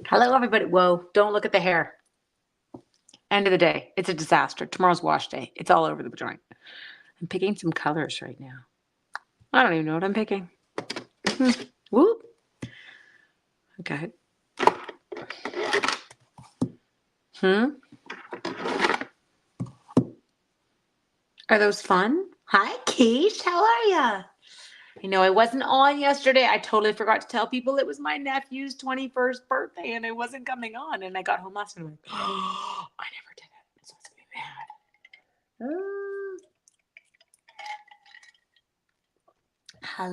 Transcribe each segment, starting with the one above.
Hello, everybody. Whoa, don't look at the hair. End of the day. It's a disaster. Tomorrow's wash day. It's all over the joint. I'm picking some colors right now. I don't even know what I'm picking. Whoop. Okay. Are those fun? Hi, Keish. How are ya? I know I wasn't on yesterday. I totally forgot to tell people it was my nephew's 21st birthday and I wasn't coming on. And I got home last night and I'm like, oh, I never did it. So it's going to be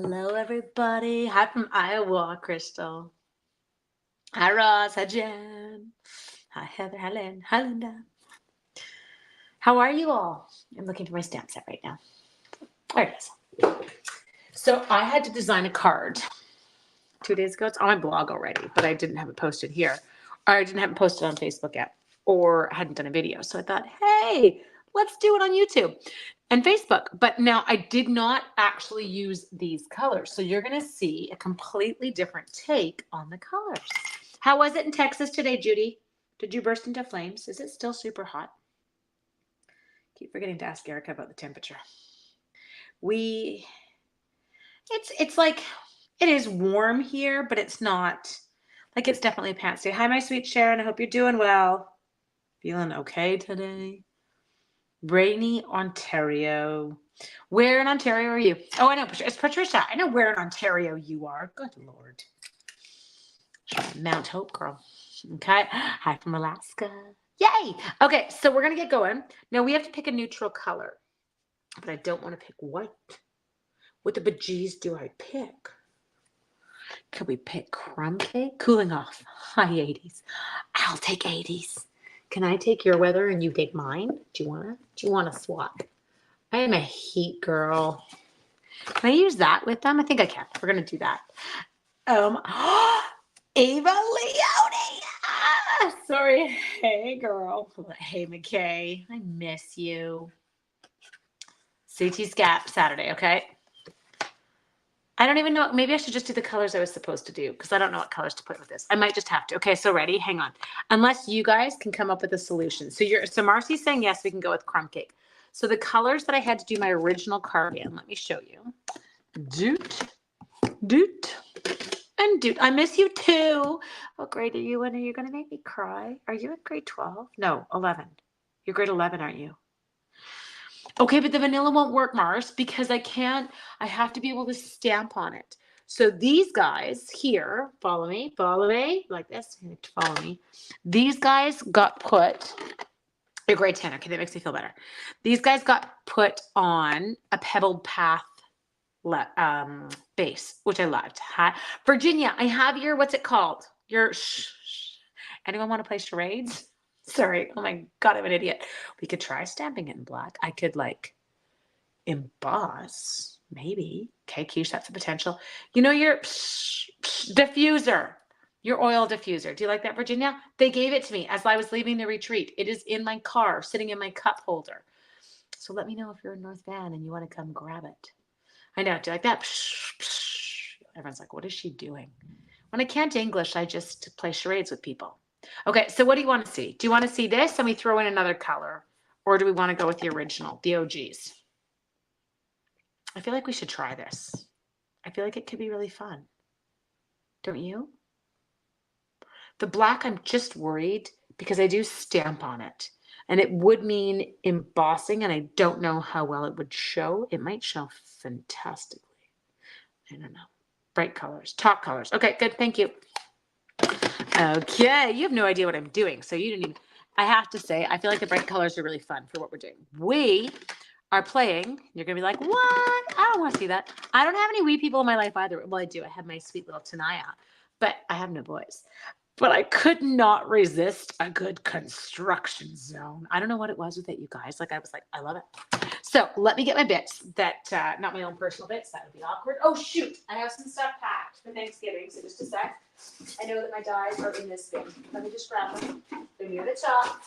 mad. Hello, everybody. Hi from Iowa, Crystal. Hi, Ross. Hi, Jen. Hi, Heather. Hi, Lynn. Hi, Linda. How are you all? I'm looking for my stamp set right now. There it is. So I had to design a card 2 days ago. It's on my blog already, but I didn't have it posted here. Or I didn't have it posted on Facebook yet, or hadn't done a video. So I thought, hey, let's do it on YouTube and Facebook. But now I did not actually use these colors. So you're going to see a completely different take on the colors. How was it in Texas today, Judy? Did you burst into flames? Is it still super hot? Keep forgetting to ask Erica about the temperature. It's like, it is warm here, but it's not, like it's definitely a pants day. Hi, my sweet Sharon. I hope you're doing well. Feeling okay today? Rainy Ontario. Where in Ontario are you? Oh, I know. It's Patricia. I know where in Ontario you are. Good Lord. Mount Hope, girl. Okay. Hi from Alaska. Yay. Okay, so we're going to get going. Now we have to pick a neutral color, but I don't want to pick white. What the bejeez do I pick? Could we pick crumb cake? Cooling off. High 80s. I'll take 80s. Can I take your weather and you take mine? Do you want to swap? I am a heat girl. Can I use that with them? I think I can. We're going to do that. Ava Leone. Ah, sorry. Hey, girl. Hey, McKay. I miss you. CT Scap Saturday, okay? I don't even know. Maybe I should just do the colors I was supposed to do because I don't know what colors to put with this. I might just have to. Okay, so ready? Hang on. Unless you guys can come up with a solution. So Marcy's saying yes, we can go with crumb cake. So the colors that I had to do my original card in, let me show you. Doot, doot, and doot. I miss you too. What grade are you in? Are you going to make me cry? Are you in grade 12? No, 11. You're grade 11, aren't you? Okay, but the vanilla won't work, Mars, because I have to be able to stamp on it. So these guys here, follow me, like this, follow me. These guys got put, you're grade 10, okay, that makes me feel better. These guys got put on a pebbled path base, which I loved. Hi, Virginia, I have your, what's it called? Anyone want to play charades? Sorry. Oh my God, I'm an idiot. We could try stamping it in black. I could like emboss, maybe. Okay, Keish, that's a potential. You know, your diffuser, your oil diffuser. Do you like that, Virginia? They gave it to me as I was leaving the retreat. It is in my car, sitting in my cup holder. So let me know if you're in North Van and you want to come grab it. I know. Do you like that? Everyone's like, what is she doing? When I can't English, I just play charades with people. Okay, so what do you want to see? Do you want to see this and we throw in another color? Or do we want to go with the original, the OGs? I feel like we should try this. I feel like it could be really fun. Don't you? The black, I'm just worried because I do stamp on it. And it would mean embossing, and I don't know how well it would show. It might show fantastically. I don't know. Bright colors, top colors. Okay, good. Thank you. Okay, you have no idea what I'm doing. So you didn't even, I have to say, I feel like the bright colors are really fun for what we're doing. We are playing. You're going to be like, what? I don't want to see that. I don't have any wee people in my life either. Well, I do. I have my sweet little Tanaya, but I have no boys. But I could not resist a good construction zone. I don't know what it was with it, you guys. Like, I was like, I love it. So let me get my bits that, not my own personal bits. That would be awkward. Oh, shoot. I have some stuff packed for Thanksgiving. So just a sec. I know that my dies are in this bin. Let me just grab them. They're near the top.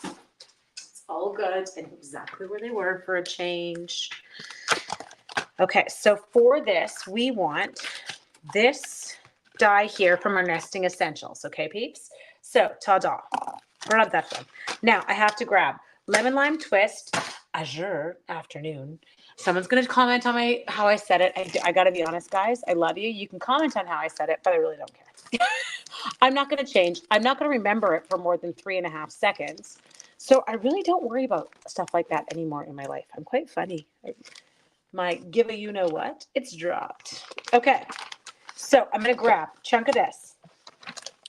It's all good and exactly where they were for a change. Okay, so for this, we want this die here from our nesting essentials. Okay, peeps? So, ta-da. We're not that done. Now, I have to grab lemon lime twist, azure afternoon. Someone's going to comment on how I said it. I got to be honest, guys. I love you. You can comment on how I said it, but I really don't care. I'm not going to change. I'm not going to remember it for more than 3.5 seconds. So I really don't worry about stuff like that anymore in my life. I'm quite funny. My give a you know what, it's dropped. Okay, so I'm going to grab a chunk of this.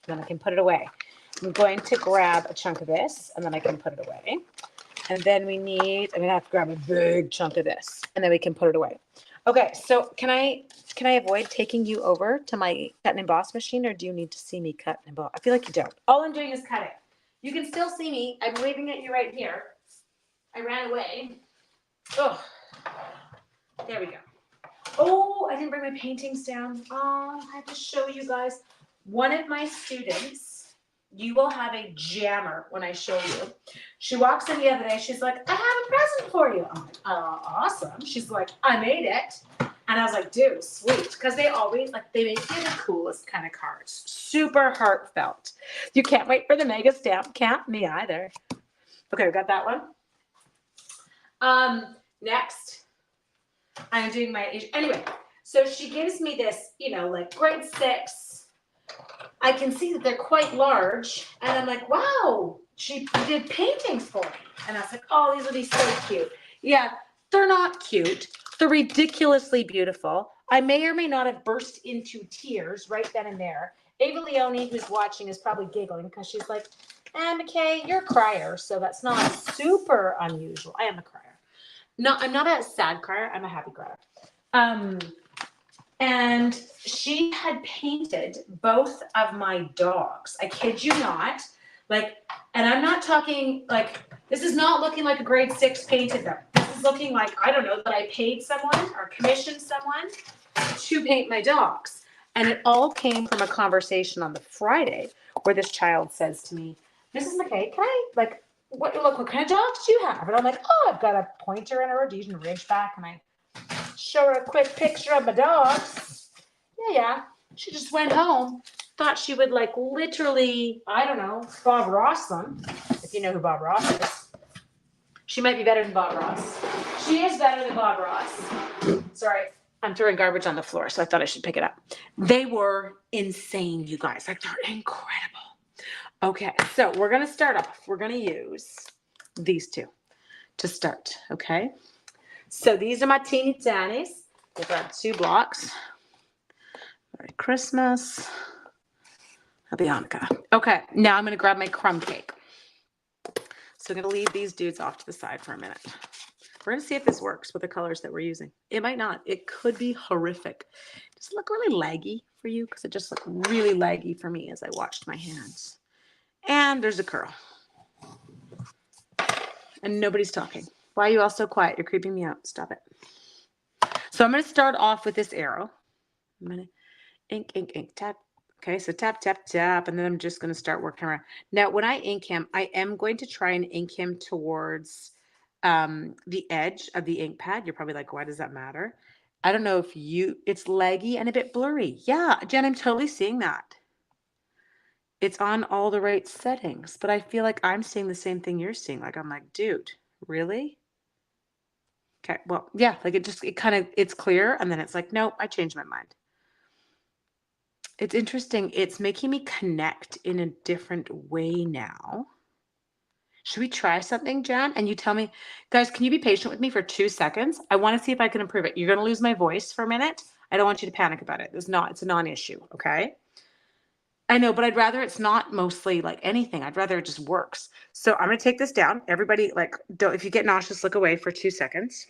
Then I can put it away. I'm going to grab a chunk of this, and then I can put it away. And then I'm going to have to grab a big chunk of this, and then we can put it away. Okay, so can I avoid taking you over to my cut and emboss machine, or do you need to see me cut and emboss? I feel like you don't. All I'm doing is cutting. You can still see me. I'm waving at you right here. I ran away. Oh, there we go. Oh, I didn't bring my paintings down. Oh, I have to show you guys. One of my students, you will have a jammer when I show you. She walks in the other day. She's like, I have a present for you. I'm like, awesome. She's like, I made it. And I was like, dude, sweet. Because they always, they make me the coolest kind of cards. Super heartfelt. You can't wait for the mega stamp. Can't me either. Okay, we got that one. Next, I'm doing anyway, so she gives me this, grade 6. I can see that they're quite large, and I'm like, wow, she did paintings for me. And I was like, oh, these will be so cute. Yeah, they're not cute. They're ridiculously beautiful. I may or may not have burst into tears right then and there. Ava Leone, who's watching, is probably giggling because she's like, McKay, you're a crier, so that's not super unusual. I am a crier. No, I'm not a sad crier. I'm a happy crier. And she had painted both of my dogs. I kid you not. And I'm not talking this is not looking like a grade 6 painted them. This is looking like, I don't know, that I paid someone or commissioned someone to paint my dogs. And it all came from a conversation on the Friday where this child says to me, Mrs. McKay, can I, what kind of dogs do you have? And I'm like, oh, I've got a pointer and a Rhodesian Ridgeback. And I show her a quick picture of my dogs. Yeah. She just went home, thought she would literally, I don't know, Bob Ross them, if you know who Bob Ross is. She might be better than Bob Ross. She is better than Bob Ross. Sorry, I'm throwing garbage on the floor, so I thought I should pick it up. They were insane, you guys. They're incredible. Okay, so we're going to start off. We're going to use these two to start, okay? So these are my teeny tinies. We'll grab 2 blocks. Merry Christmas. Happy Hanukkah. Okay, now I'm going to grab my crumb cake. So I'm going to leave these dudes off to the side for a minute. We're going to see if this works with the colors that we're using. It might not. It could be horrific. Does it look really laggy for you? Because it just looked really laggy for me as I watched my hands. And there's a curl. And nobody's talking. Why are you all so quiet? You're creeping me out. Stop it. So I'm going to start off with this arrow. I'm going to ink, tap. Okay, so tap, tap, tap. And then I'm just going to start working around. Now, when I ink him, I am going to try and ink him towards the edge of the ink pad. You're probably like, why does that matter? I don't know if it's laggy and a bit blurry. Yeah, Jen, I'm totally seeing that. It's on all the right settings, but I feel like I'm seeing the same thing you're seeing. I'm like, dude, really? Okay, well, yeah, it's clear. And then it's like, nope, I changed my mind. It's interesting. It's making me connect in a different way now. Should we try something, Jen? And you tell me, guys, can you be patient with me for 2 seconds? I want to see if I can improve it. You're going to lose my voice for a minute. I don't want you to panic about it. It's a non-issue. Okay. I know, but I'd rather it's not mostly anything. I'd rather it just works. So I'm going to take this down. Everybody, if you get nauseous, look away for 2 seconds.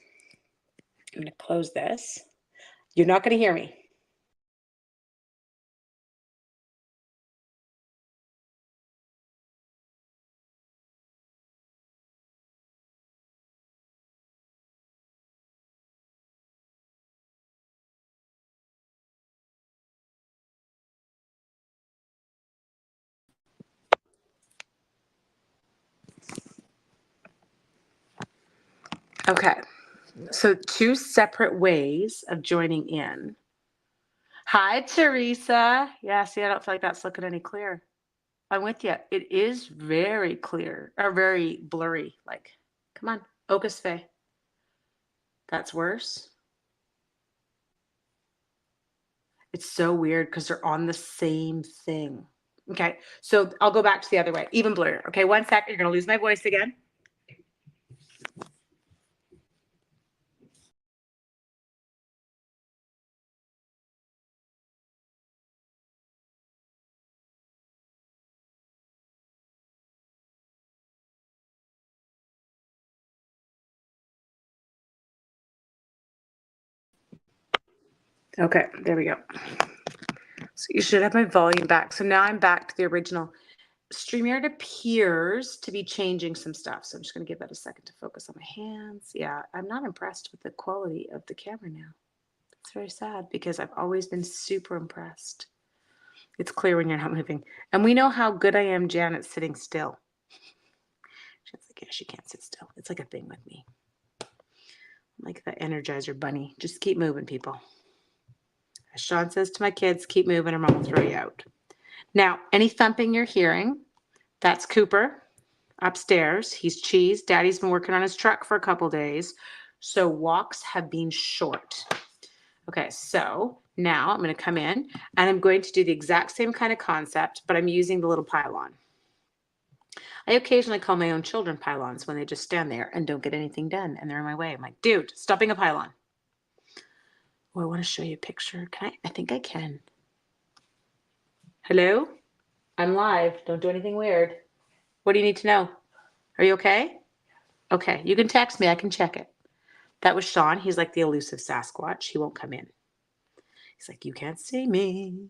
I'm going to close this. You're not going to hear me. Okay. So 2 separate ways of joining in. Hi, Teresa. Yeah, see, I don't feel like that's looking any clear. I'm with you. It is very clear or very blurry. Like, come on, Ocus Fay. That's worse. It's so weird because they're on the same thing. Okay, so I'll go back to the other way, even blurrier. Okay, 1 second. You're going to lose my voice again. Okay, there we go. So you should have my volume back. So now I'm back to the original. StreamYard appears to be changing some stuff. So I'm just going to give that a second to focus on my hands. Yeah, I'm not impressed with the quality of the camera now. It's very sad because I've always been super impressed. It's clear when you're not moving. And we know how good I am, Janet, sitting still. She's like, yeah, she can't sit still. It's like a thing with me. I'm like the Energizer bunny. Just keep moving, people. As Sean says to my kids, keep moving or mom will throw you out. Now, any thumping you're hearing, that's Cooper upstairs. He's cheese. Daddy's been working on his truck for a couple days. So walks have been short. Okay, so now I'm going to come in and I'm going to do the exact same kind of concept, but I'm using the little pylon. I occasionally call my own children pylons when they just stand there and don't get anything done and they're in my way. I'm like, dude, stop being a pylon. Oh, I want to show you a picture. Can I? I think I can. Hello? I'm live. Don't do anything weird. What do you need to know? Are you okay? Okay, you can text me. I can check it. That was Sean. He's like the elusive Sasquatch. He won't come in. He's like, you can't see me.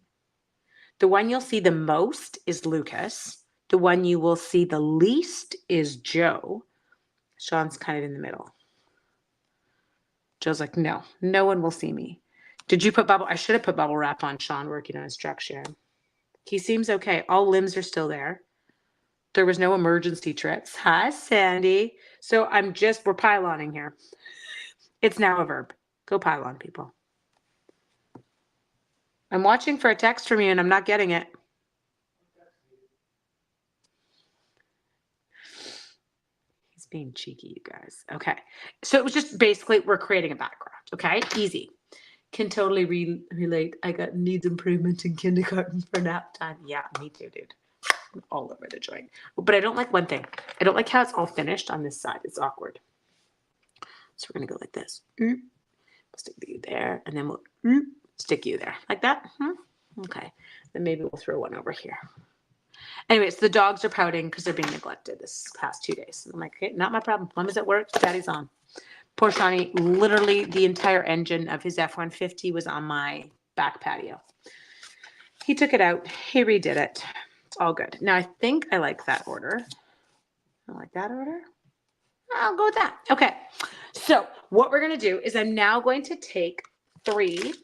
The one you'll see the most is Lucas. The one you will see the least is Joe. Sean's kind of in the middle. Joe's like, no, no one will see me. Did you put bubble? I should have put bubble wrap on Sean working on his truck, Sharon. He seems okay. All limbs are still there. There was no emergency trips. Hi, Sandy. So we're pyloning here. It's now a verb. Go pylon, people. I'm watching for a text from you and I'm not getting it. He's being cheeky, you guys. Okay. So it was just basically we're creating a background. Okay. Easy. Can totally relate. I got needs improvement in kindergarten for nap time. Yeah, me too, dude. I'm all over the joint. But I don't like one thing. I don't like how it's all finished on this side. It's awkward. So we're going to go like this. We'll stick you there. And then we'll stick you there. Like that. Okay. Then maybe we'll throw one over here. Anyways, the dogs are pouting because they're being neglected this past 2 days. And I'm like, okay, not my problem. Mom is at work. Daddy's on. Poor Shawnee, literally the entire engine of his F-150 was on my back patio. He took it out. He redid it. It's all good. Now, I think I like that order. I like that order. I'll go with that. Okay. So what we're going to do is I'm now going to take 3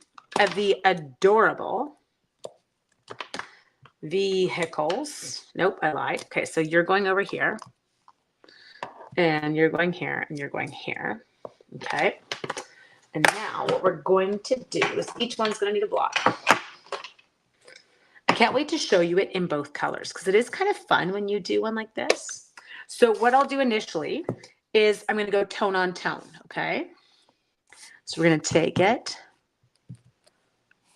of the adorable vehicles. Nope, I lied. Okay, so you're going over here. And you're going here. And you're going here. Okay. And now what we're going to do is each one's going to need a block. I can't wait to show you it in both colors because it is kind of fun when you do one like this. So what I'll do initially is I'm going to go tone on tone, okay? So we're going to take it.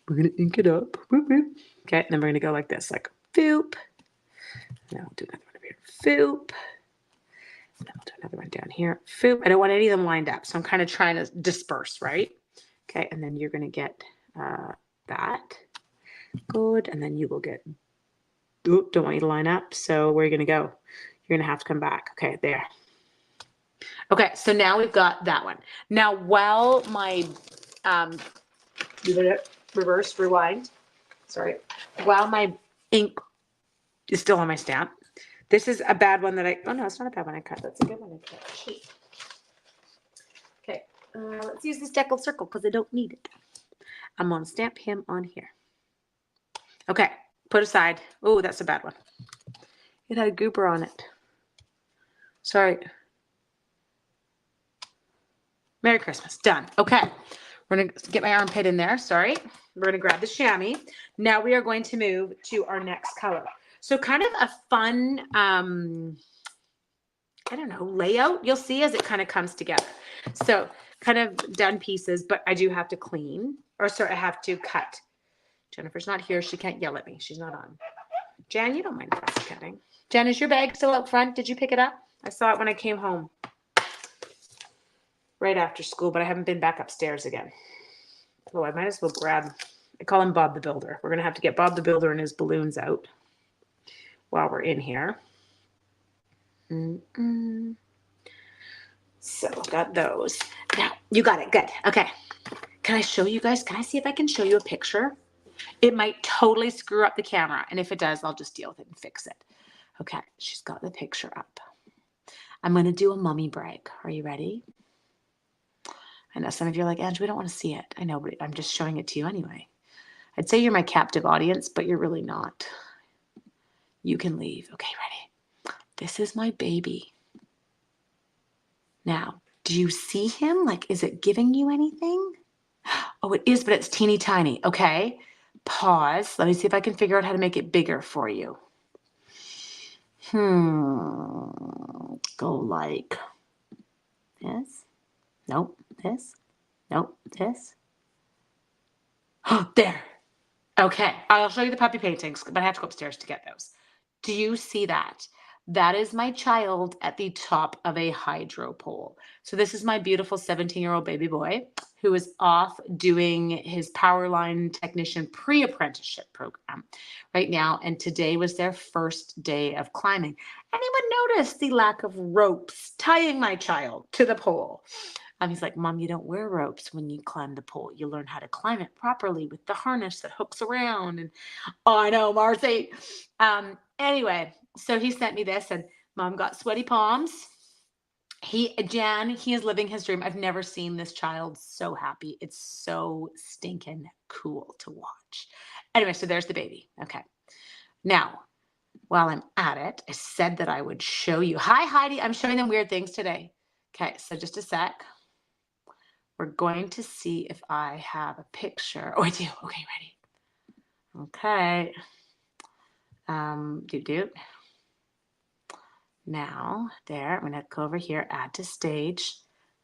We're going to ink it up. Okay, and then we're going to go like this, like foop. Now we'll do another one over here. Foop. Then we'll do another one down here. Foop. I don't want any of them lined up, so I'm kind of trying to disperse, right? Okay, and then you're going to get that. Good, and then you will get, don't want you to line up, so where are you going to go? You're going to have to come back. Okay, there. Okay, so now we've got that one. Now, while my, reverse, rewind, sorry, while my ink is still on my stamp, this is a bad one that oh no, it's not a bad one I cut. That's a good one I cut. Cheap. Okay, let's use this decal circle because I don't need it. I'm going to stamp him on here. Okay, put aside. Oh, that's a bad one. It had a goober on it. Sorry. Merry Christmas. Done. Okay. We're going to get my armpit in there. Sorry. We're going to grab the chamois. Now we are going to move to our next color. So kind of a fun, I don't know, layout you'll see as it kind of comes together. So kind of done pieces, but I do have to clean, or sorry, I have to cut. Jennifer's not here. She can't yell at me. She's not on. Jan, you don't mind fussy cutting. Jen, is your bag still out front? Did you pick it up? I saw it when I came home right after school, but I haven't been back upstairs again. Oh, I might as well grab, I call him Bob the Builder. We're going to have to get Bob the Builder and his balloons out while we're in here. So got those. Now, you got it. Good. Okay. Can I show you guys? Can I see if I can show you a picture? It might totally screw up the camera. And if it does, I'll just deal with it and fix it. Okay. She's got the picture up. I'm going to do a mommy brag. Are you ready? I know some of you are like, Ange, we don't want to see it. I know, but I'm just showing it to you anyway. I'd say you're my captive audience, but you're really not. You can leave. Okay, ready? This is my baby. Now, do you see him? Like, is it giving you anything? Oh, it is, but it's teeny tiny. Okay, pause. Let me see if I can figure out how to make it bigger for you. Go like this. Nope, this. Nope, this. Oh, there. Okay, I'll show you the puppy paintings, but I have to go upstairs to get those. Do you see that? That is my child at the top of a hydro pole. So this is my beautiful 17-year-old baby boy who is off doing his Powerline Technician pre-apprenticeship program right now. And today was their first day of climbing. Anyone notice the lack of ropes tying my child to the pole? He's like, Mom, you don't wear ropes when you climb the pole. You learn how to climb it properly with the harness that hooks around. And oh, I know, Marcy. Anyway, so he sent me this, and Mom got sweaty palms. Jan, he is living his dream. I've never seen this child so happy. It's so stinking cool to watch. Anyway, so there's the baby. Okay. Now, while I'm at it, I said that I would show you. Hi, Heidi. I'm showing them weird things today. Okay, so just a sec. We're going to see if I have a picture. Oh, I do. Okay, ready. Okay. Now, there, I'm going to go over here, add to stage.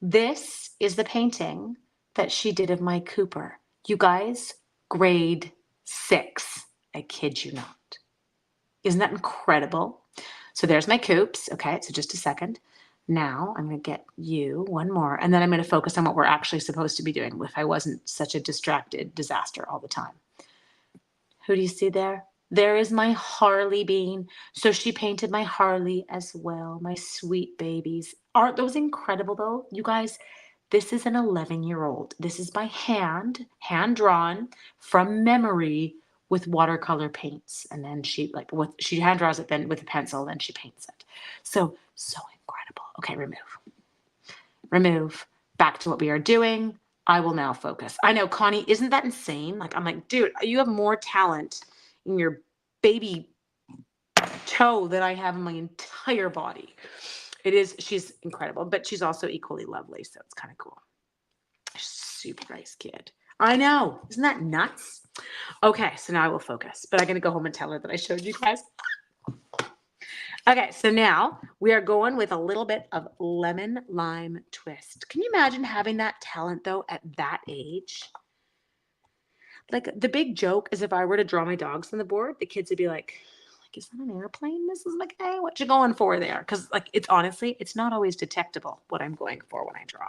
This is the painting that she did of my Cooper. You guys, grade 6. I kid you not. Isn't that incredible? So there's my Coops. Okay, so just a second. Now I'm going to get you one more, and then I'm going to focus on what we're actually supposed to be doing if I wasn't such a distracted disaster all the time. Who do you see there? There is my Harley bean. So she painted my Harley as well, my sweet babies. Aren't those incredible though? You guys, this is an 11-year-old. This is by hand drawn from memory with watercolor paints. And then she hand draws it then with a pencil, then she paints it. So incredible. Okay, remove. Back to what we are doing. I will now focus. I know, Connie, isn't that insane? Like, I'm like, dude, you have more talent in your baby toe than I have in my entire body. She's incredible, but she's also equally lovely. So it's kind of cool. Super nice kid. I know. Isn't that nuts? Okay, so now I will focus, but I'm going to go home and tell her that I showed you guys. Okay, so now we are going with a little bit of lemon lime twist. Can you imagine having that talent though at that age? Like the big joke is if I were to draw my dogs on the board, the kids would be like, is that an airplane, Mrs. McKay? What you going for there? Because like it's not always detectable what I'm going for when I draw.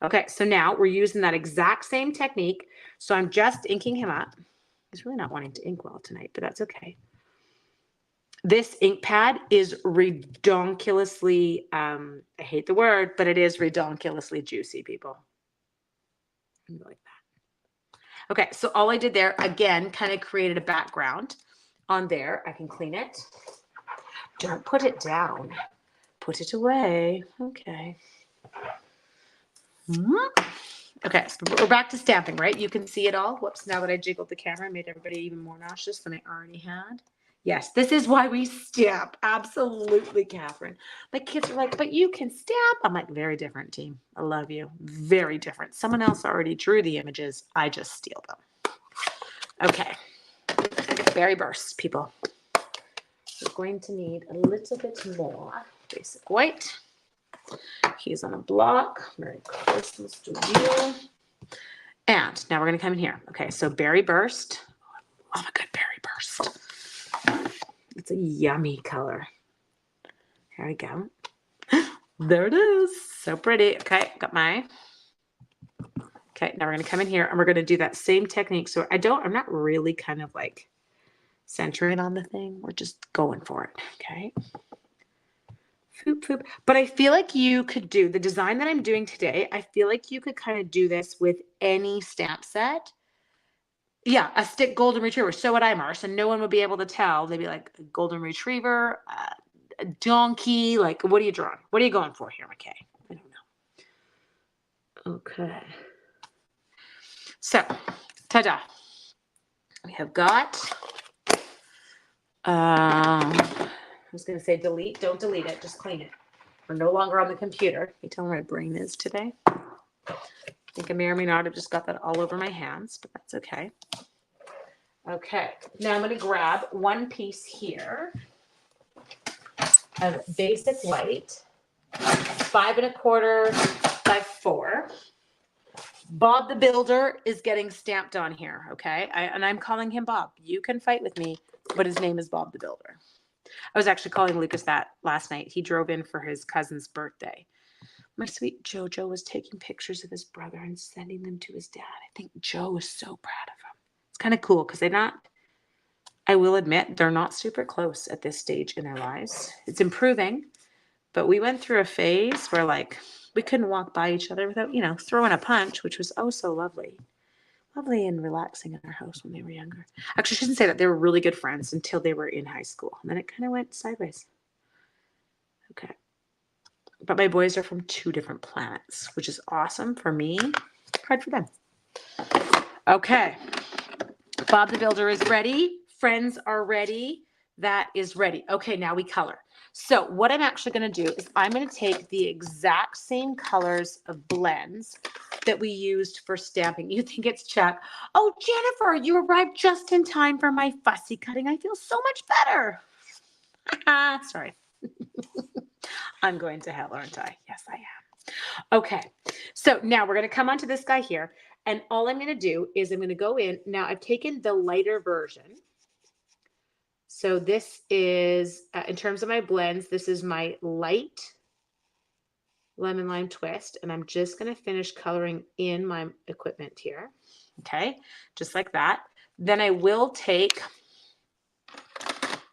Okay, so now we're using that exact same technique. So I'm just inking him up. He's really not wanting to ink well tonight, but that's okay. This ink pad is redonkulously, I hate the word, but it is redonkulously juicy, people. Like that. Okay, so all I did there, again, kind of created a background on there. I can clean it. Don't put it down. Put it away. Okay. Okay, so we're back to stamping, right? You can see it all. Whoops, now that I jiggled the camera, I made everybody even more nauseous than I already had. Yes, this is why we stamp. Absolutely, Catherine. My kids are like, but you can stamp. I'm like, very different, team. I love you. Very different. Someone else already drew the images. I just steal them. Okay. Berry bursts, people. We're going to need a little bit more basic white. He's on a block. Merry Christmas to you. And now we're going to come in here. Okay, so berry burst. Oh, I love a good berry burst. It's a yummy color. There we go. There it is. So pretty. Okay, got my. Okay, now we're going to come in here and we're going to do that same technique. So I'm not really kind of like centering on the thing. We're just going for it. Okay. Foop, foop. But I feel like you could do the design that I'm doing today. I feel like you could kind of do this with any stamp set. Yeah, a stick golden retriever. So would I, Mars. And no one would be able to tell. They'd be like a golden retriever, a donkey. Like, what are you drawing? What are you going for here, McKay? I don't know. Okay. So, ta-da. We have got, I was going to say delete. Don't delete it. Just clean it. We're no longer on the computer. Can you tell where my brain is today? I think I may or may not have just got that all over my hands, but that's okay. Okay, now I'm going to grab one piece here of basic white, 5 1/4 by 4. Bob the Builder is getting stamped on here, okay? And I'm calling him Bob. You can fight with me, but his name is Bob the Builder. I was actually calling Lucas that last night. He drove in for his cousin's birthday. My sweet Jojo was taking pictures of his brother and sending them to his dad. I think Joe is so proud of him. It's kind of cool because I will admit, they're not super close at this stage in their lives. It's improving, but we went through a phase where like we couldn't walk by each other without, throwing a punch, which was oh so lovely. Lovely and relaxing in our house when they were younger. Actually, I shouldn't say that. They were really good friends until they were in high school. And then it kind of went sideways. Okay. But my boys are from 2 different planets, which is awesome for me. Hard for them. Okay. Bob the Builder is ready. Friends are ready. That is ready. Okay, now we color. So what I'm actually going to do is I'm going to take the exact same colors of blends that we used for stamping. You think it's Chuck. Oh, Jennifer, you arrived just in time for my fussy cutting. I feel so much better. Sorry. I'm going to hell, aren't I? Yes, I am. Okay, so now we're going to come onto this guy here. And all I'm going to do is I'm going to go in. Now I've taken the lighter version. So this is, in terms of my blends, this is my light lemon lime twist. And I'm just going to finish coloring in my equipment here. Okay, just like that. Then I will take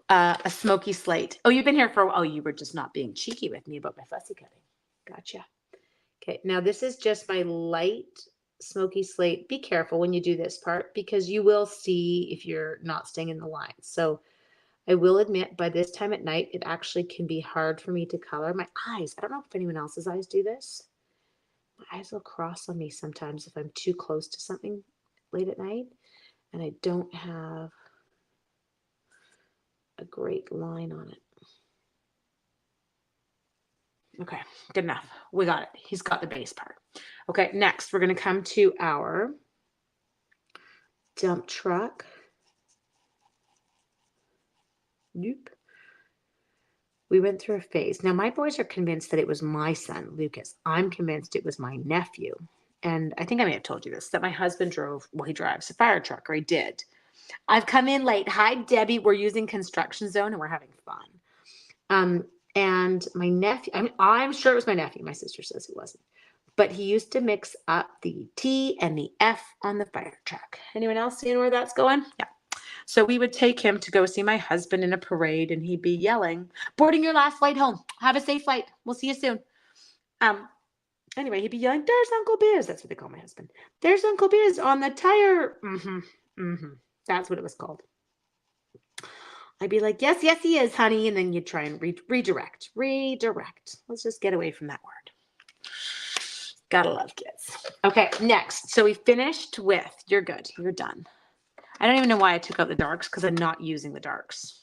a smoky slate. Oh, you've been here for a while. Oh, you were just not being cheeky with me about my fussy cutting. Gotcha. Okay, now this is just my light smoky slate. Be careful when you do this part because you will see if you're not staying in the line. So I will admit by this time at night, it actually can be hard for me to color. My eyes, I don't know if anyone else's eyes do this. My eyes will cross on me sometimes if I'm too close to something late at night and I don't have a great line on it. Okay, good enough. We got it. He's got the base part. Okay, next we're going to come to our dump truck. Nope. We went through a phase. Now, my boys are convinced that it was my son, Lucas. I'm convinced it was my nephew. And I think I may have told you this, that my husband drove, well, he drives a fire truck, or he did. I've come in late. Hi, Debbie. We're using Construction Zone, and we're having fun. And my nephew, I'm sure it was my nephew. My sister says it wasn't. But he used to mix up the T and the F on the fire truck. Anyone else seeing where that's going? Yeah. So we would take him to go see my husband in a parade, and he'd be yelling, "Boarding your last flight home. Have a safe flight. We'll see you soon." Anyway, he'd be yelling, "There's Uncle Biz." That's what they call my husband. "There's Uncle Biz on the tire." That's what it was called. I'd be like, "Yes, yes, he is, honey." And then you'd try and redirect. Let's just get away from that word. Gotta love kids. Okay, next. So we finished with, you're good. You're done. I don't even know why I took out the darks because I'm not using the darks.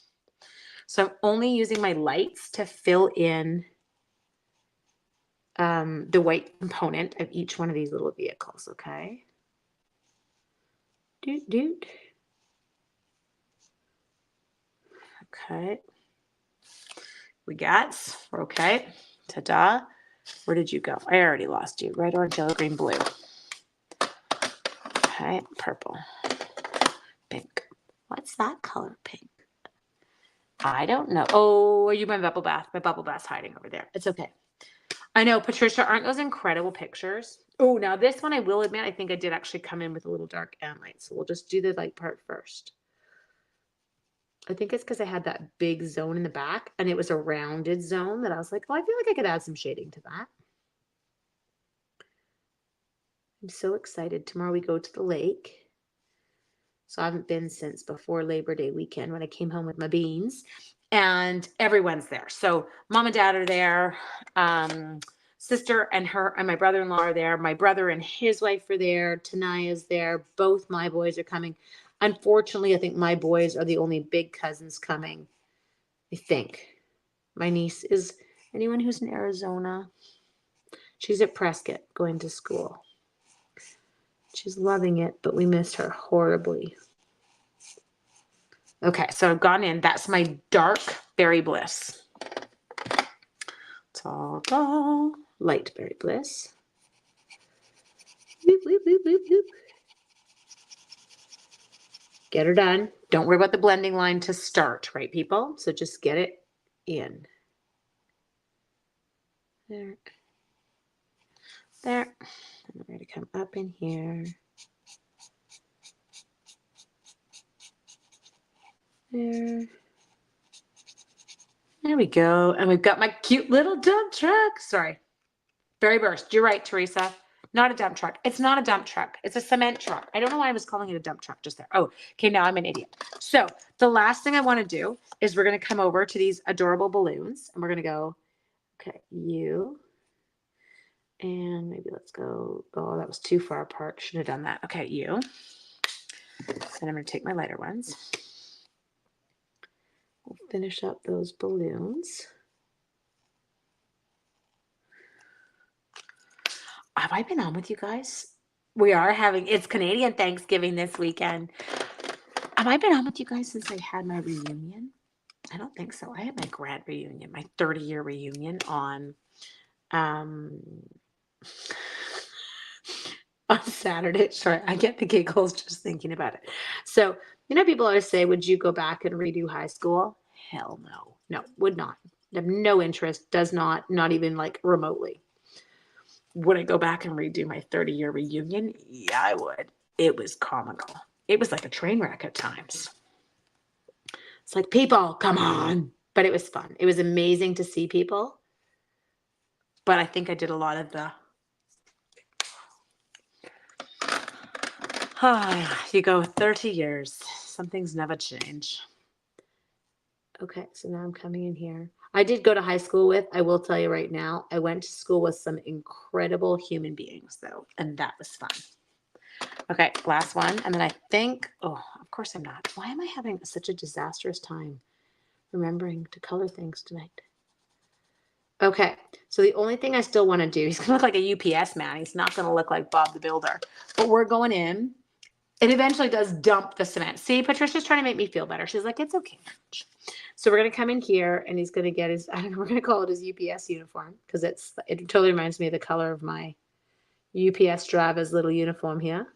So I'm only using my lights to fill in the white component of each one of these little vehicles, okay? Doot, doot. Okay. We're okay. Ta-da. Where did you go? I already lost you. Red, orange, yellow, green, blue. Okay, purple. Pink. What's that color, pink? I don't know. Oh, are you my bubble bath? My bubble bath's hiding over there. It's okay. I know, Patricia, aren't those incredible pictures? Oh, now this one I will admit, I think I did actually come in with a little dark and light. So we'll just do the light part first. I think it's because I had that big zone in the back and it was a rounded zone that I was like, oh, I feel like I could add some shading to that. I'm so excited. Tomorrow we go to the lake. So I haven't been since before Labor Day weekend when I came home with my beans, and everyone's there. So mom and dad are there. Sister and her and my brother-in-law are there. My brother and his wife are there. Tanaya's there. Both my boys are coming. Unfortunately, I think my boys are the only big cousins coming. I think. My niece is anyone who's in Arizona. She's at Prescott going to school. She's loving it, but we missed her horribly. Okay, so I've gone in. That's my dark Berry Bliss. Tall, light Berry Bliss. Boop, boop, boop, boop, boop. Get her done. Don't worry about the blending line to start, right, people? So just get it in. There. There. And we're going to come up in here. There. There we go. And we've got my cute little dump truck. Sorry. Berry Burst. You're right, Teresa. Not a dump truck. It's not a dump truck. It's a cement truck. I don't know why I was calling it a dump truck just there. Oh, okay. Now I'm an idiot. So the last thing I want to do is we're going to come over to these adorable balloons and we're going to go, okay, you. And maybe let's go. Oh, that was too far apart. Should have done that. Okay, you. And I'm going to take my lighter ones. We'll finish up those balloons. Have I been on with you guys? We are having, it's Canadian Thanksgiving this weekend. Have I been on with you guys since I had my reunion? I don't think so. I had my grad reunion, my 30-year reunion on Saturday. Sorry, I get the giggles just thinking about it. So, you know, people always say, would you go back and redo high school? Hell no. No, would not. I have no interest, does not even like remotely. Would I go back and redo my 30-year reunion? Yeah, I would. It was comical. It was like a train wreck at times. It's like, people, come on. But it was fun. It was amazing to see people. But I think I did a lot of the, you go 30 years. Some things never change. Okay, so now I'm coming in here. I did go to high school with, I will tell you right now, I went to school with some incredible human beings, though, and that was fun. Okay, last one. And then I think, oh, of course I'm not. Why am I having such a disastrous time remembering to color things tonight? Okay, so the only thing I still want to do, he's going to look like a UPS man. He's not going to look like Bob the Builder. But we're going in. It eventually does dump the cement. See, Patricia's trying to make me feel better. She's like, it's okay. So we're going to come in here and he's going to get his, I don't know, we're going to call it his UPS uniform because it totally reminds me of the color of my UPS driver's little uniform here.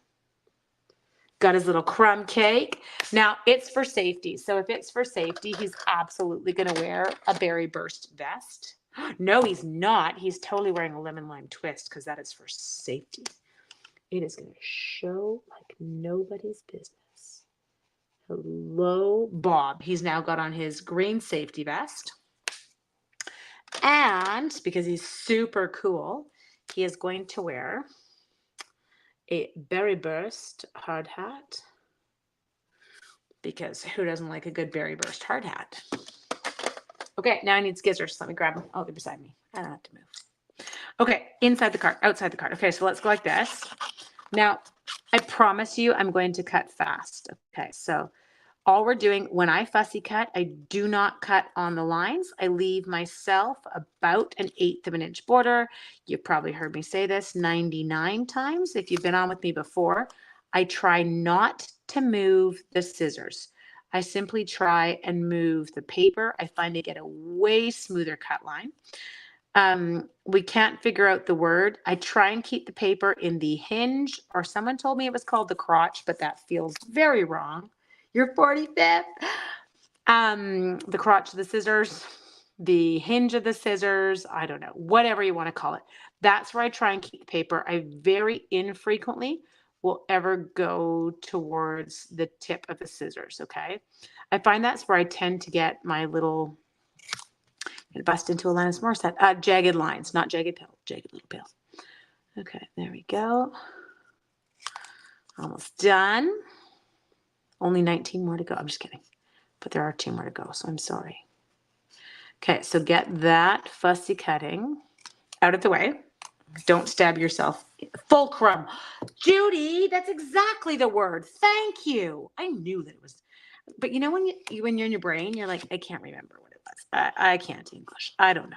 Got his little crumb cake. Now it's for safety. So if it's for safety, he's absolutely going to wear a Berry Burst vest. No, he's not. He's totally wearing a lemon lime twist because that is for safety. It is going to show like nobody's business. Hello, Bob. He's now got on his green safety vest. And because he's super cool, he is going to wear a Berry Burst hard hat. Because who doesn't like a good Berry Burst hard hat? Okay, now I need skizzers. Let me grab them. Oh, they're beside me. I don't have to move. Okay, inside the cart, outside the cart. Okay, so let's go like this. Now, I promise you I'm going to cut fast. Okay, so all we're doing when I fussy cut, I do not cut on the lines. I leave myself about 1/8 of an inch border. You've probably heard me say this 99 times. If you've been on with me before, I try not to move the scissors. I simply try and move the paper. I find I get a way smoother cut line. We can't figure out the word. I try and keep the paper in the hinge, or someone told me it was called the crotch, but that feels very wrong. You're 45th. The crotch of the scissors, the hinge of the scissors, I don't know, whatever you want to call it. That's where I try and keep the paper. I very infrequently will ever go towards the tip of the scissors, okay? I find that's where I tend to get my little, bust into Alanis Morissette, jagged lines, not jagged pills, jagged little pills. Okay, there we go. Almost done. Only 19 more to go. I'm just kidding. But there are 2 more to go, so I'm sorry. Okay, so get that fussy cutting out of the way. Don't stab yourself. Fulcrum. Judy, that's exactly the word. Thank you. I knew that it was. But you know when you're in your brain, you're like, I can't remember what it was. I can't English. I don't know.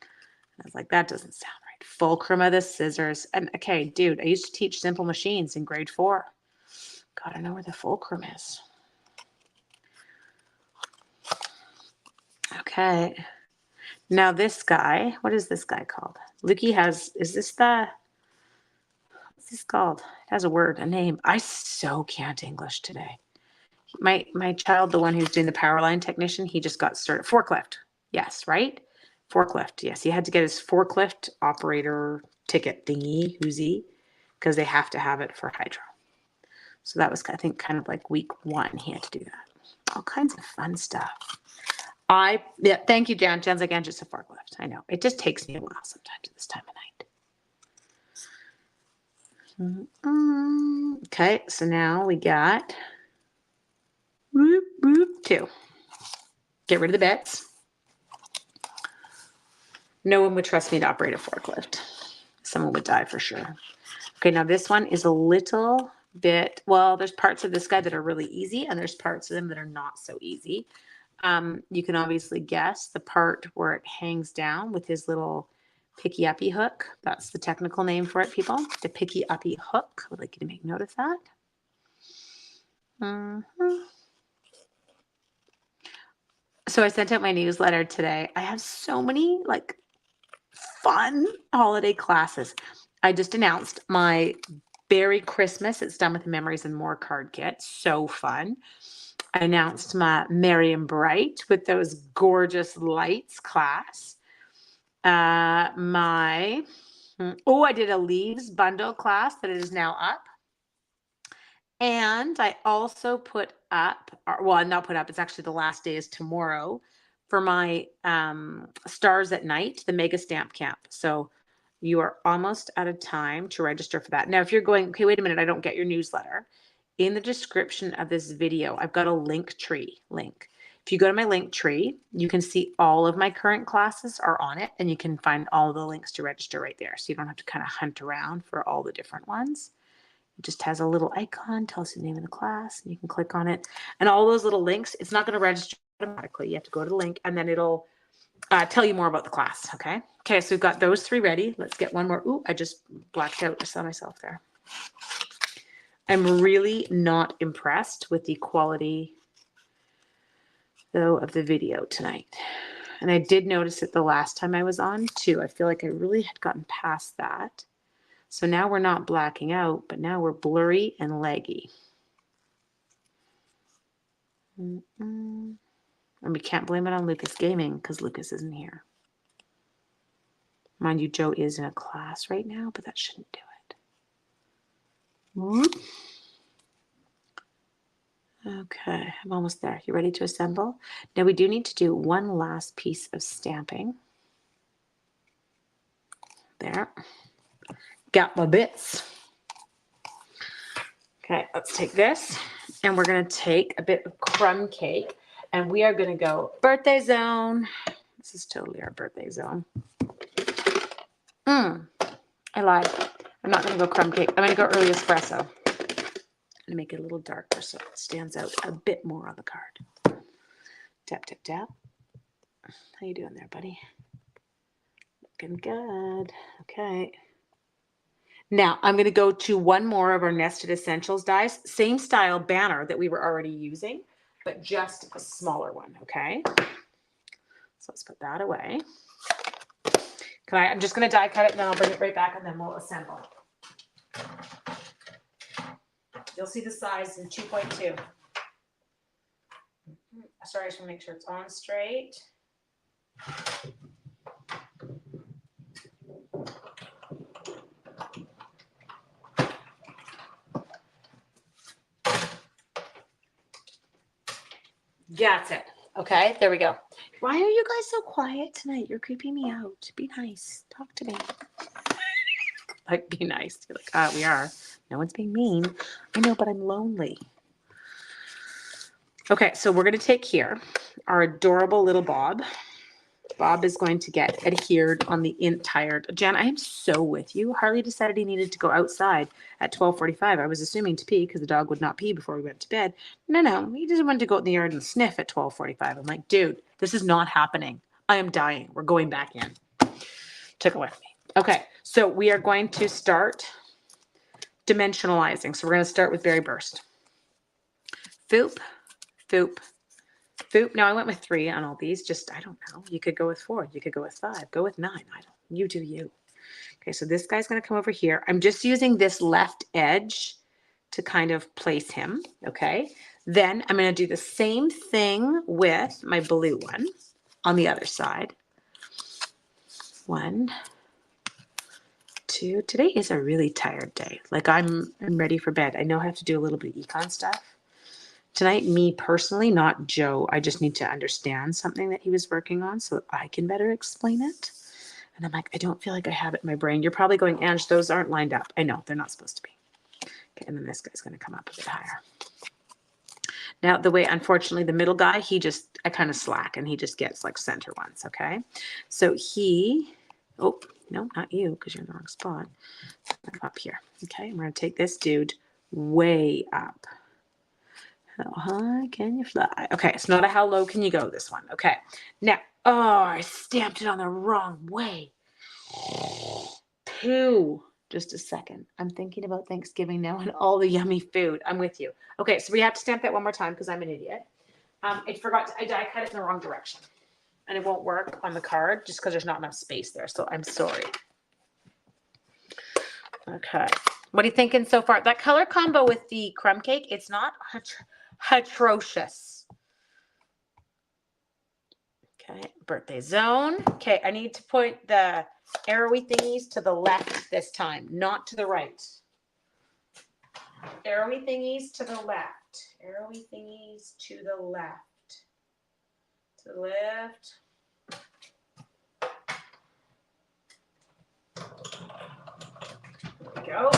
I was like, that doesn't sound right. Fulcrum of the scissors. And okay, dude, I used to teach simple machines in grade 4. God, I know where the fulcrum is. Okay. Now this guy, what is this guy called? Lukey has, is this the, what's this called? It has a word, a name. I so can't English today. My child, the one who's doing the power line technician, he just got started. Forklift. Yes, right? Forklift. Yes, he had to get his forklift operator ticket thingy, whoozy, because they have to have it for hydro. So that was, I think, kind of like week 1. He had to do that. All kinds of fun stuff. Yeah, thank you, Jan. Jan's like, and just a forklift. I know. It just takes me a while sometimes at this time of night. Okay, so now we got 2. Get rid of the bits. No one would trust me to operate a forklift. Someone would die for sure. Okay, now this one is a little bit, well, there's parts of this guy that are really easy, and there's parts of them that are not so easy. You can obviously guess the part where it hangs down with his little picky-uppy hook. That's the technical name for it, people. The picky-uppy hook. I would like you to make note of that. So I sent out my newsletter today. I have so many like fun holiday classes. I just announced my Berry Christmas. It's done with the Memories and More card kit. So fun. I announced my Merry and Bright with those gorgeous lights class. I did a Leaves bundle class that is now up. And I also put up, well, not put up, it's actually the last day is tomorrow for my Stars at Night, the Mega Stamp Camp. So you are almost out of time to register for that. Now, if you're going, okay, wait a minute, I don't get your newsletter. In the description of this video, I've got a Linktree link. If you go to my Linktree, you can see all of my current classes are on it, and you can find all the links to register right there. So you don't have to kind of hunt around for all the different ones. It just has a little icon, tells you the name of the class, and you can click on it. And all those little links, it's not going to register automatically. You have to go to the link, and then it'll tell you more about the class, okay? Okay, so we've got those 3 ready. Let's get one more. Ooh, I just blacked out. I saw myself there. I'm really not impressed with the quality, though, of the video tonight. And I did notice it the last time I was on, too. I feel like I really had gotten past that. So now we're not blacking out, but now we're blurry and laggy. And we can't blame it on Lucas Gaming because Lucas isn't here. Mind you, Joe is in a class right now, but that shouldn't do it. Whoop. Okay, I'm almost there. You ready to assemble? Now we do need to do one last piece of stamping. There. Got my bits. Okay, let's take this, and we're going to take a bit of crumb cake, and we are going to go birthday zone. This is totally our birthday zone. I lied. I'm not going to go crumb cake. I'm going to go early espresso. going to make it a little darker so it stands out a bit more on the card. Tap, tap, tap. How you doing there, buddy? Looking good. Okay. Now I'm going to go to one more of our Nested Essentials dies. Same style banner that we were already using, but just a smaller one, okay? So let's put that away. I'm just going to die cut it and then I'll bring it right back and then we'll assemble. You'll see the size in 2.2. Sorry, I just want to make sure it's on straight. That's it. Okay, there we go. Why are you guys so quiet tonight? You're creeping me out. Be nice. Talk to me. Like, be nice. You're like, we are. No one's being mean. I know, but I'm lonely. Okay, so we're going to take here our adorable little Bob. Bob is going to get adhered on the entire. Jen, I am so with you. Harley decided he needed to go outside at 12:45. I was assuming to pee because the dog would not pee before we went to bed. No, he just wanted to go out in the yard and sniff at 12:45. I'm like, dude, this is not happening. I am dying. We're going back in. Took it with me. Okay, so we are going to start dimensionalizing. So we're going to start with Berry Burst. Foop, foop, foop. Now I went with 3 on all these. Just, I don't know. You could go with 4. You could go with 5. Go with 9. You do you. Okay, so this guy's going to come over here. I'm just using this left edge to kind of place him. Okay. Then I'm going to do the same thing with my blue one on the other side. 1, 2. Today is a really tired day. Like I'm ready for bed. I know I have to do a little bit of econ stuff. Tonight, me personally, not Joe, I just need to understand something that he was working on so I can better explain it. And I'm like, I don't feel like I have it in my brain. You're probably going, Ange, those aren't lined up. I know, they're not supposed to be. Okay, and then this guy's going to come up a bit higher. Now, the way, unfortunately, the middle guy, I kind of slack and he just gets like center ones, okay? So oh, no, not you because you're in the wrong spot. Up here, okay? I'm going to take this dude way up. How high can you fly? Okay, it's not a how low can you go, this one. Okay, now, I stamped it on the wrong way. Poo. Just a second. I'm thinking about Thanksgiving now and all the yummy food. I'm with you. Okay, so we have to stamp that one more time because I'm an idiot. I die cut it in the wrong direction. And it won't work on the card just because there's not enough space there. So I'm sorry. Okay. What are you thinking so far? That color combo with the crumb cake, it's not atrocious. Okay, birthday zone. Okay, I need to point the arrowy thingies to the left this time, not to the right. Arrowy thingies to the left. Arrowy thingies to the left. To the left. There we go.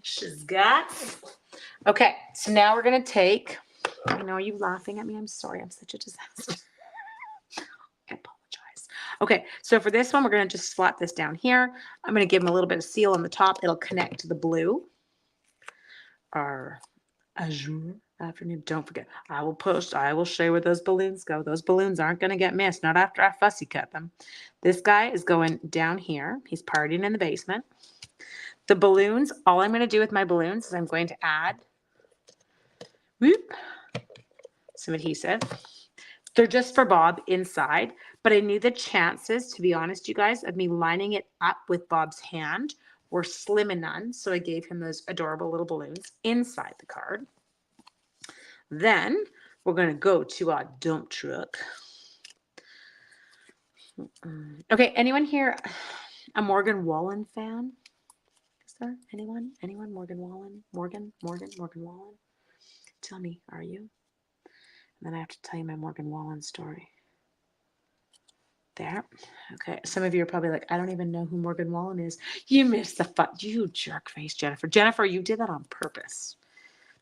She's got. Okay, so now we're going to take, I know, are you laughing at me? I'm sorry. I'm such a disaster. I apologize. Okay, so for this one, we're going to just slap this down here. I'm going to give him a little bit of seal on the top. It'll connect to the blue. Our azure afternoon. Don't forget, I will show you where those balloons go. Those balloons aren't going to get missed, not after I fussy cut them. This guy is going down here. He's partying in the basement. The balloons, all I'm going to do with my balloons is I'm going to add some adhesive. They're just for Bob inside, but I knew the chances, to be honest, you guys, of me lining it up with Bob's hand were slim and none. So I gave him those adorable little balloons inside the card. Then we're going to go to our dump truck. Okay, anyone here a Morgan Wallen fan? Is there anyone? Anyone? Morgan Wallen? Morgan Wallen? Tell me, are you? And then I have to tell you my Morgan Wallen story. There. Okay. Some of you are probably like, I don't even know who Morgan Wallen is. You missed the fun. You jerk face, Jennifer. Jennifer, you did that on purpose.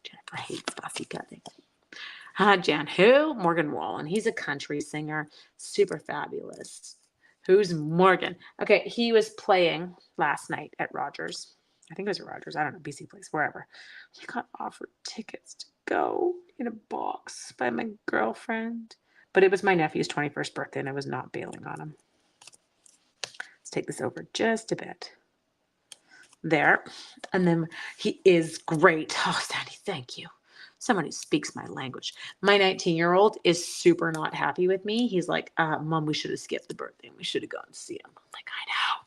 Jennifer hates fussy cutting. Jen, who? Morgan Wallen. He's a country singer. Super fabulous. Who's Morgan? Okay, he was playing last night at Rogers. I think it was at Rogers. I don't know, BC Place, wherever. He got offered tickets to go in a box by my girlfriend. But it was my nephew's 21st birthday, and I was not bailing on him. Let's take this over just a bit. There. And then he is great. Oh, Sandy, thank you. Someone who speaks my language. My 19-year-old is super not happy with me. He's like, Mom, we should have skipped the birthday. We should have gone to see him. I'm like, I know.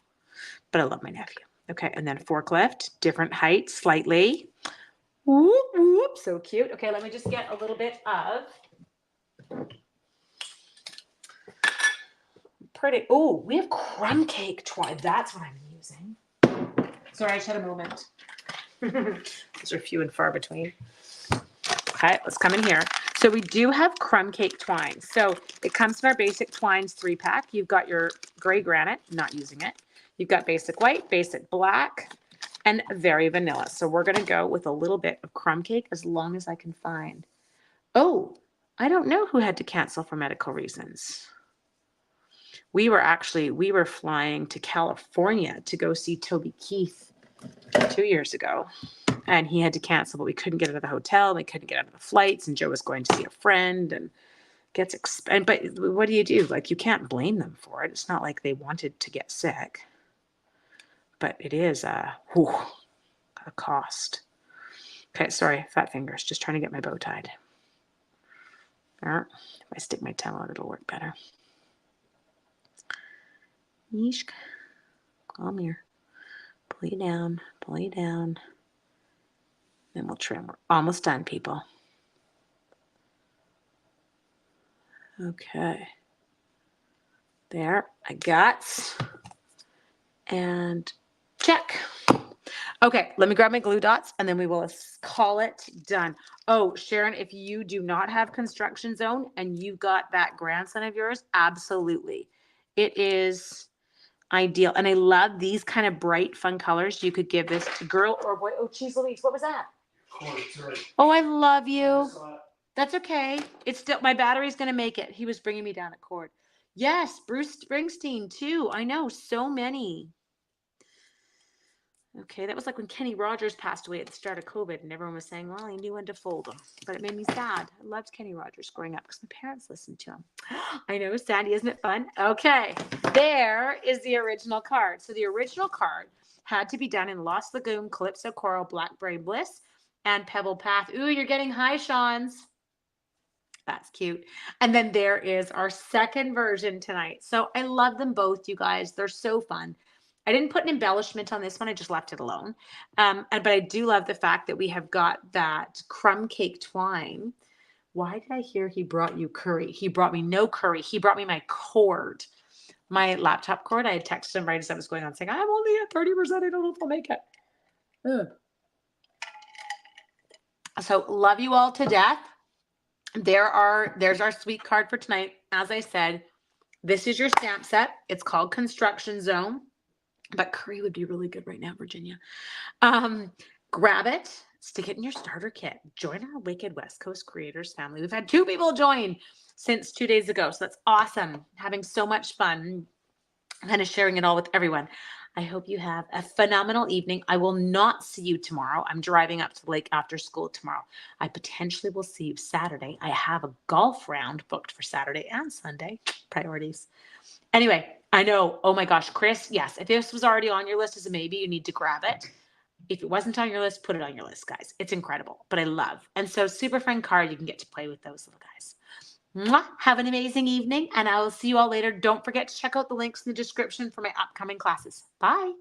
But I love my nephew. Okay, and then forklift, different height, slightly. Whoop, whoop, so cute. Okay, let me just get a little bit of pretty. Oh, we have crumb cake twine. That's what I'm using. Sorry, I just had a moment. Those are few and far between. Okay, let's come in here. So we do have crumb cake twine. So it comes in our basic twines 3-pack. You've got your gray granite, not using it. You've got basic white, basic black, and very vanilla. So we're going to go with a little bit of crumb cake as long as I can find. Oh, I don't know who had to cancel for medical reasons. We were flying to California to go see Toby Keith 2 years ago. And he had to cancel, but we couldn't get out of the hotel. We couldn't get out of the flights. And Joe was going to see a friend and gets expensive. But what do? Like, you can't blame them for it. It's not like they wanted to get sick. But it is a cost. Okay, sorry, fat fingers. Just trying to get my bow tied. If I stick my tongue out, it'll work better. Yeesh. Calm here. Pull you down. Pull you down. Then we'll trim. We're almost done, people. Okay. There, I got. And check. Okay, let me grab my glue dots and then we will call it done. Oh, Sharon, if you do not have construction zone and you've got that grandson of yours, absolutely. It is ideal. And I love these kind of bright, fun colors. You could give this to girl or boy. Oh, geez Louise, what was that? Oh, I love you. That's okay. It's still, my battery's going to make it. He was bringing me down a cord. Yes, Bruce Springsteen too. I know, so many. Okay, that was like when Kenny Rogers passed away at the start of COVID and everyone was saying, well, he knew when to fold them. But it made me sad. I loved Kenny Rogers growing up because my parents listened to him. I know, Sandy, isn't it fun? Okay, there is the original card. So the original card had to be done in Lost Lagoon, Calypso Coral, Blackberry Bliss, and Pebble Path. Ooh, you're getting high, Sean's. That's cute. And then there is our second version tonight. So I love them both, you guys. They're so fun. I didn't put an embellishment on this one. I just left it alone. But I do love the fact that we have got that crumb cake twine. Why did I hear he brought you curry? He brought me no curry. He brought me my cord, my laptop cord. I had texted him right as I was going on saying, I'm only at 30%. I don't know if I'll make it. Ugh. So love you all to death. There's our sweet card for tonight. As I said, this is your stamp set. It's called Construction Zone, but curry would be really good right now, Virginia. Grab it, stick it in your starter kit. Join our Wicked West Coast Creators family. We've had 2 people join since 2 days ago, so that's awesome. Having so much fun, kind of sharing it all with everyone. I hope you have a phenomenal evening. I will not see you tomorrow. I'm driving up to the lake after school tomorrow. I potentially will see you Saturday. I have a golf round booked for Saturday and Sunday. Priorities. Anyway, I know. Oh my gosh, Chris. Yes, if this was already on your list as a maybe, you need to grab it. If it wasn't on your list, put it on your list, guys. It's incredible, but I love. And so super fun card. You can get to play with those little guys. Mwah. Have an amazing evening, and I will see you all later. Don't forget to check out the links in the description for my upcoming classes. Bye.